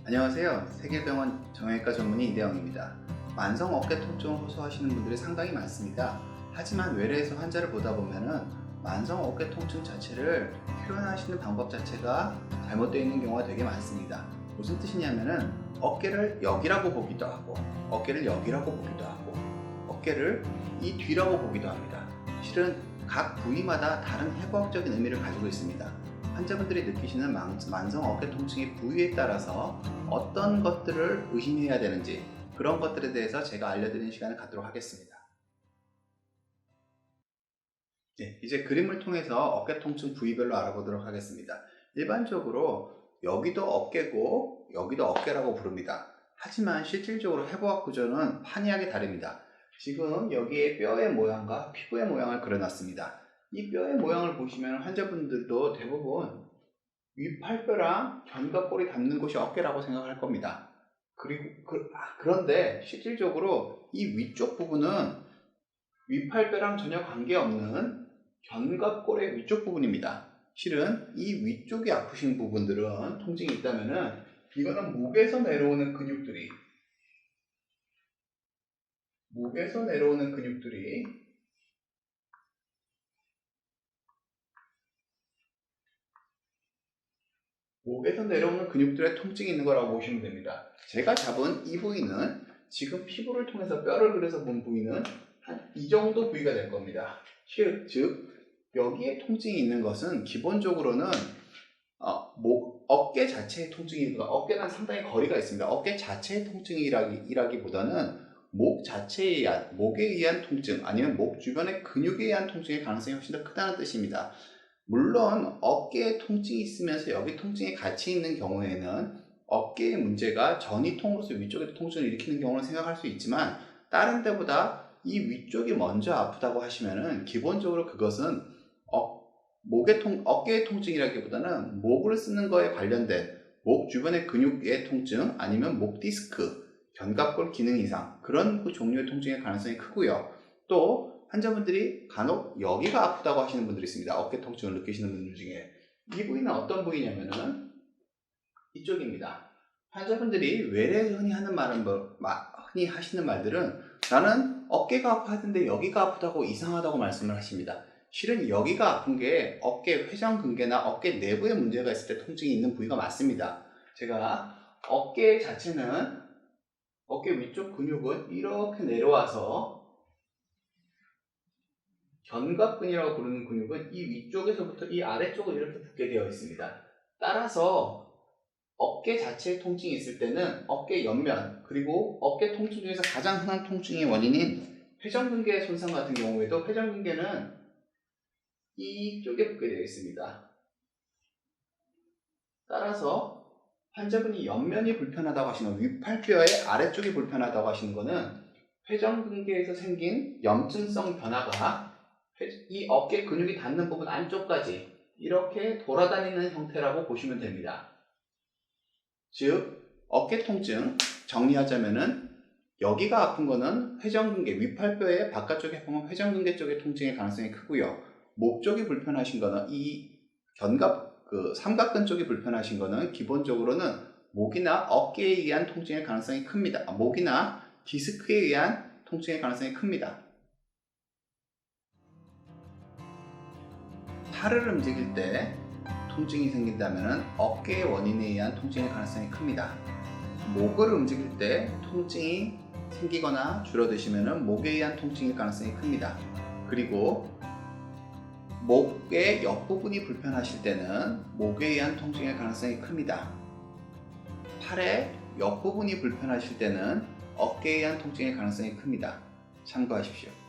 안녕하세요. 세계병원 정형외과 전문의 이대영입니다. 만성 어깨 통증을 호소하시는 분들이 상당히 많습니다. 하지만 외래에서 환자를 보다 보면은 만성 어깨 통증 자체를 표현하시는 방법 자체가 잘못되어 있는 경우가 되게 많습니다. 무슨 뜻이냐면은 어깨를 여기라고 보기도 하고 어깨를 여기라고 보기도 하고 어깨를 이 뒤라고 보기도 합니다. 실은 각 부위마다 다른 해부학적인 의미를 가지고 있습니다. 환자분들이 느끼시는 만성 어깨 통증의 부위에 따라서 어떤 것들을 의심해야 되는지 그런 것들에 대해서 제가 알려드리는 시간을 갖도록 하겠습니다. 네, 이제 그림을 통해서 어깨 통증 부위별로 알아보도록 하겠습니다. 일반적으로 여기도 어깨고 여기도 어깨라고 부릅니다. 하지만 실질적으로 해부학 구조는 판이하게 다릅니다. 지금 여기에 뼈의 모양과 피부의 모양을 그려놨습니다. 이 뼈의 모양을 보시면 환자분들도 대부분 윗팔뼈랑 견갑골이 닿는 곳이 어깨라고 생각할 겁니다. 그런데 실질적으로 이 위쪽 부분은 윗팔뼈랑 전혀 관계없는 견갑골의 위쪽 부분입니다. 실은 이 위쪽이 아프신 부분들은 통증이 있다면은 이거는 목에서 내려오는 근육들이 근육들의 통증이 있는 거라고 보시면 됩니다. 제가 잡은 이 부위는 지금 피부를 통해서 뼈를 그려서 본 부위는 한 이 정도 부위가 될 겁니다. 즉 여기에 통증이 있는 것은 기본적으로는 어깨 자체의 통증이니까 어깨는 상당히 거리가 있습니다. 어깨 자체의 통증이라기보다는 목에 의한 통증 아니면 목 주변의 근육에 의한 통증의 가능성이 훨씬 더 크다는 뜻입니다. 물론 어깨에 통증이 있으면서 여기 통증이 같이 있는 경우에는 어깨의 문제가 전이통으로서 위쪽에 통증을 일으키는 경우를 생각할 수 있지만 다른 데보다 이 위쪽이 먼저 아프다고 하시면은 기본적으로 그것은 어깨의 통증이라기보다는 목을 쓰는 거에 관련된 목 주변의 근육의 통증 아니면 목 디스크, 견갑골 기능 이상 그런 종류의 통증의 가능성이 크고요. 또 환자분들이 간혹 여기가 아프다고 하시는 분들이 있습니다. 어깨 통증을 느끼시는 분들 중에 이 부위는 어떤 부위냐면은 이쪽입니다. 환자분들이 외래에서 흔히 하시는 말들은 나는 어깨가 아파하는데 여기가 아프다고 이상하다고 말씀을 하십니다. 실은 여기가 아픈 게 어깨 회전근개나 어깨 내부에 문제가 있을 때 통증이 있는 부위가 맞습니다. 제가 어깨 위쪽 근육은 이렇게 내려와서 견갑근이라고 부르는 근육은 이 위쪽에서부터 이 아래쪽으로 이렇게 붙게 되어 있습니다. 따라서 어깨 자체에 통증이 있을 때는 어깨 옆면 그리고 어깨 통증 중에서 가장 흔한 통증의 원인인 회전근개 손상 같은 경우에도 회전근개는 이쪽에 붙게 되어 있습니다. 따라서 환자분이 옆면이 불편하다고 하시는 윗팔뼈의 아래쪽이 불편하다고 하시는 것은 회전근개에서 생긴 염증성 변화가 이 어깨 근육이 닿는 부분 안쪽까지 이렇게 돌아다니는 형태라고 보시면 됩니다. 즉 어깨 통증 정리하자면은 여기가 아픈 거는 회전근개 윗팔뼈의 바깥쪽에 보면 회전근개 쪽의 통증의 가능성이 크고요. 목 쪽이 불편하신 거는 이 삼각근 쪽이 불편하신 거는 기본적으로는 목이나 어깨에 의한 통증의 가능성이 큽니다. 목이나 디스크에 의한 통증의 가능성이 큽니다. 팔을 움직일 때 통증이 생긴다면 어깨의 원인에 의한 통증의 가능성이 큽니다. 목을 움직일 때 통증이 생기거나 줄어드시면 목에 의한 통증의 가능성이 큽니다. 그리고 목의 옆부분이 불편하실 때는 목에 의한 통증의 가능성이 큽니다. 팔의 옆부분이 불편하실 때는 어깨에 의한 통증의 가능성이 큽니다. 참고하십시오.